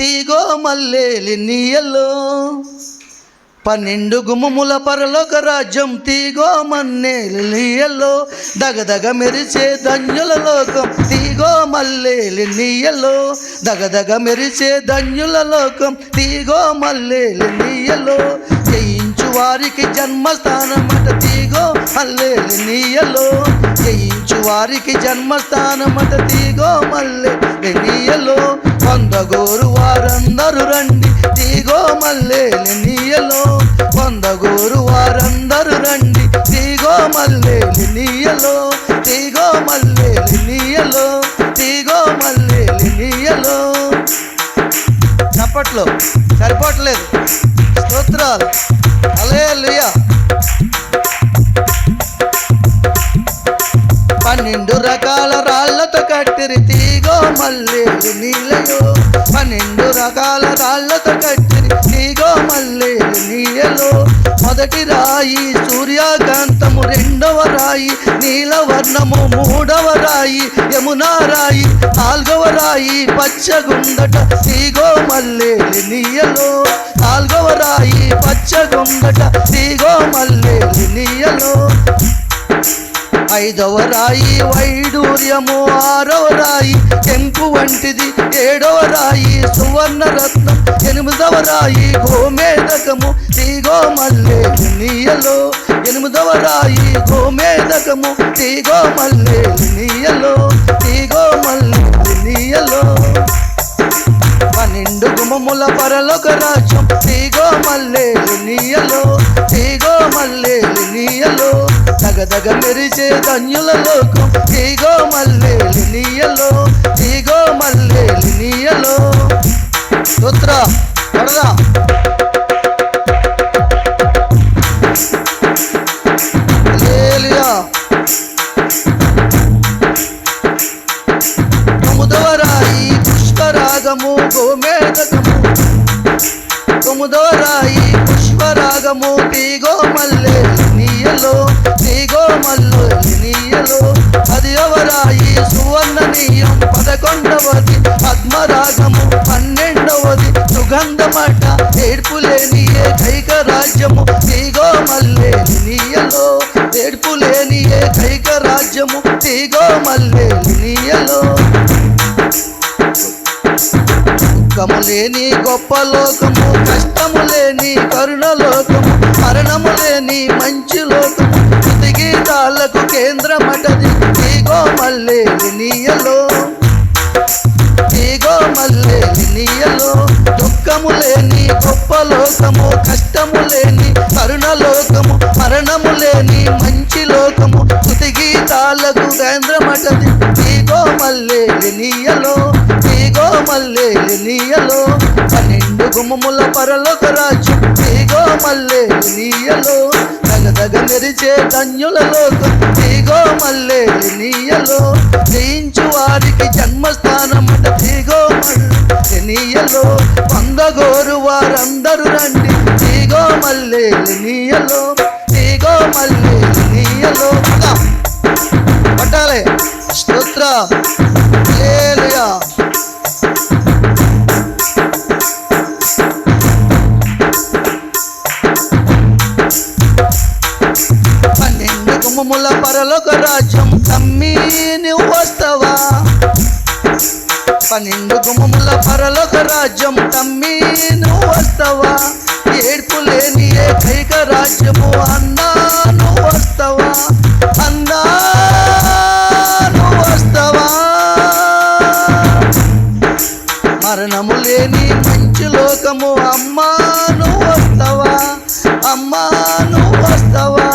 తీగో మల్లేలి నీయలో 12 గుమ్మముల పరలోక రాజ్యం తీగో మన్నేలి నీయలో దగదగ మెరిసే ధన్యుల లోకం తీగో మల్లేలి నీయలో దగదగ మెరిసే ధన్యుల లోకం తీగో మల్లేలి నీయలో జయించు వారికి జన్మస్థానమట తీగో మల్లేలి నీయలో జయించు వారికి జన్మస్థానమట తీగో మల్లేలి నీయలో పొందగోరు వారందరూ రండి తీగో మల్లేలి నీయలో పొందగోరు వారందరూ రండి తీగో మల్లేలి నీయలో తీగో మల్లేలి నీయలో తీగో మల్లేలి నీయలో. చప్పట్లో సరిపోవట్లేదు. స్తోత్రాలు. హల్లెలూయా. 12 రకాల రాళ్లతో కట్టిరి తీగో మల్లేలి నీయలో 12 రకాల రాళ్లతో కట్టిరి తీగో మల్లేలి నీయలో. మొదటి రాయి సూర్యకాంతము, రెండవ రాయి నీలవర్ణము, మూడవ రాయి యమునా రాయి, నాలుగవ రాయి పచ్చగుందట తీగో మల్లేలి నీయలో. నాలుగవ రాయి పచ్చగుందట తీగో మల్లేలి నీయలో. ఐదవ రాయి వైడూర్యము, ఆరవ రాయి కెంపు వంటిది, ఏడవ రాయి సువర్ణ రత్నం, ఎనిమిదవ రాయి గోమేదకము తీగో మల్లేలి నీయలో. ఎనిమిదవ రాయి గోమేదకము తీగో మల్లేలి నీయలో. తీగో మల్లేలి నీయలో. 12 గుమ్మముల పరలోక రాజ్యం తీగో మల్లేలి నీయలో. తీగో మల్లేలి నీయలో దగదగ మెరిసే ధన్యుల లోకం తీగో మల్లేలి నీయలో. తీగో మల్లేలి నీయలో. స్తోత్ర పడదా. హల్లెలూయా. 9వ రాయి పుష్పరాగము గోమేదకము, 9వ రాయి పుష్పరాగము తీగో మల్లేలి నీయలో. తీగో మల్లేలి నీయలో. 10వ రాయి సువర్ణనీయం, 11వది పద్మరాగము, 12వది సుగంధమట, ఏడ్పులేని ఏకైక రాజ్యము తీగో మల్లేలి నీయలో. ఏడ్పులేని ఏకైక రాజ్యము తీగో మల్లేలి నీయలో. దుఃఖము లేని గొప్ప లోకము, కష్టము లేని కరుణ లోకము, మరణము లేని మంచి లోకము, గీతాలకు కేంద్రమటది తీగో మల్లేలి నీయలో. తీగో మల్లేలి నీయలో. దుఃఖము లేని గొప్ప లోకము, కష్టము లేని కరుణ లోకము, మరణము లేని మంచి లోకము, గీతాలకు కేంద్రమటది తీగో మల్లేలి నీయలో. తీగో మల్లేలి నీయలో. 12 గుమ్మముల పరలోక రాజ్యం తీగో మల్లేలి నీయలో దగదగ మెరిసే ధన్యుల లోకం తీగో మల్లేలి నీయలో. జయించు వారికి జన్మస్థానమట తీగో మల్లేలి నీయలో. పొందగోరు వారందరూ రండి తీగో మల్లేలి నీయలో. తీగో మల్లేలి నీయలో. పట్టాలే. స్తోత్ర. హల్లెలూయా. గుమ్మముల పరలోక రాజ్యం తమ్మి నువ్వు వస్తావా. 12 గుమ్మముల పరలోక రాజ్యం తమ్మి నువ్వు వస్తావా. ఏడ్పు లేని ఏకైక రాజ్యము అన్నా నువ్వు వస్తావా. అన్నా నువ్వు వస్తావా. మరణము లేని మంచి లోకము అమ్మా నువ్వు వస్తావా. అమ్మా నువ్వు వస్తావా.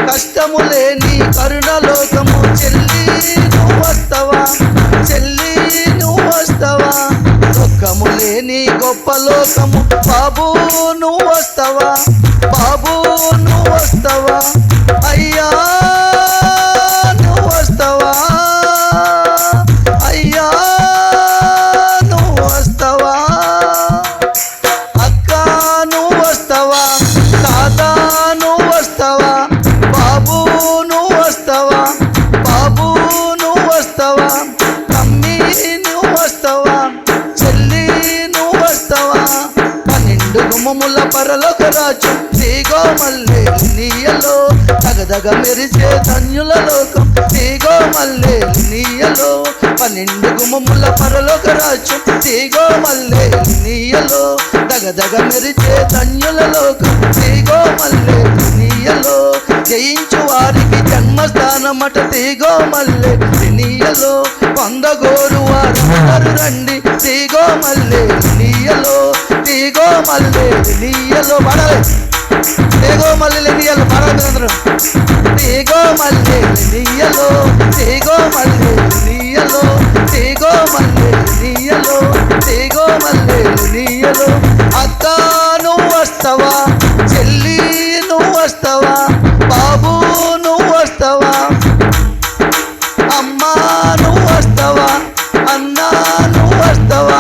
కష్టము లేని కరుణ లోకము చెల్లి నువ్వు వస్తావా. చెల్లి నువ్వు వస్తావా. దుఃఖము లేని గొప్ప లోకము బాబు నువ్వు వస్తావా. బాబు నువ్వు వస్తావా. అయ్యా నువ్వు వస్తావా. అయ్యా నువ్వు వస్తావా. అక్క నువ్వు వస్తావా. తాత నువ్వు వస్తావా. బాబు నువ్వు వస్తావా. బాబు నువ్వు వస్తావా. తమ్మి నువ్వు వస్తావా. చెల్లి నువ్వు గుమముల పరలోక రాజ్యం తీగో మల్లె నీయలో దగదగ మెరిసే ధన్యుల లోకం తీగో మల్లె నీయలో 12 గుమముల పరలోక రాజ్యం తీగో మల్లె నీయలో దగదగ మెరిసే ధన్యుల లోకం తీగో మల్లె నీయలో జయించు వారికి జన్మస్థానమట తీగో మల్లె నీయలో పొందగోరు వారు రండి తీగో మల్లె నీయలో తీగో మల్లె నీయలో పడాలి తీగో మల్లె నీయలో పడాలి అందరూ తీగో మల్లె నీయలో తీగో మల్లె నీయలో తీగో మల్లె నీయలో తీగో మల్లె నీయలో అక్క నువ్వు వస్తావా చెల్లి నువ్వు వస్తావా బాబు నువ్వు వస్తావా అమ్మా నువ్వు వస్తావా అన్నా నువ్వు వస్తావా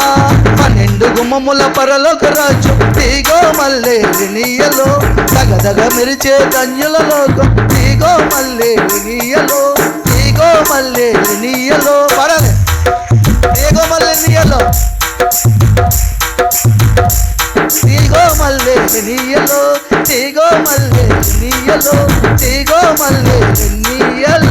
12 గుమ్మముల పరలోక రాజ్యం తీగో మల్లె నీయలో దగదగ మెరిచే ధన్యుల లోకం తీగో మల్లె నీయలో తీగో మల్లె నీయలో పడాలి తీగో మల్లె నీయలో తీగో మల్లె నీయలో తీగో మల్లె నీయలో తీగో మల్లె నీయలో